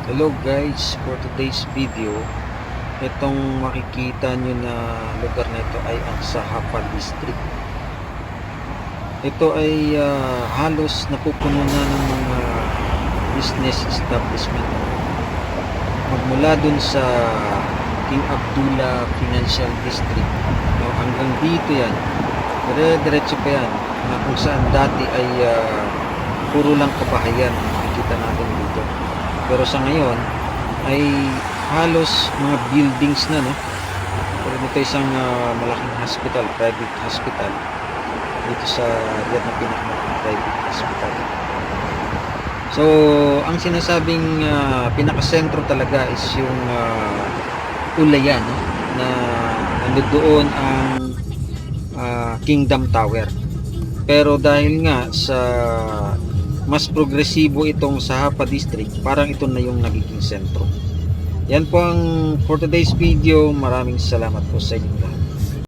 Hello guys, for today's video, itong makikita nyo na lugar na ito ay ang Sahapa District. Ito ay halos napupuno na ng mga business establishment. Magmula dun sa King Abdullah Financial District, no, hanggang dito yan, dire-diretso pa yan, na kung saan dati ay puro lang kabahayan makikita natin dito. Pero sa ngayon ay halos mga buildings na, no? Pero dito isang malaking hospital, private hospital dito sa diyan na pinakamalaking private hospital. So ang sinasabing pinakasentro talaga is yung Ulayan, no? Na nandoon ang Kingdom Tower. Pero dahil nga sa mas progresibo itong Sahapa District, parang ito na yung nagiging sentro. Yan po ang for today's video. Maraming salamat po sa inyong lahat.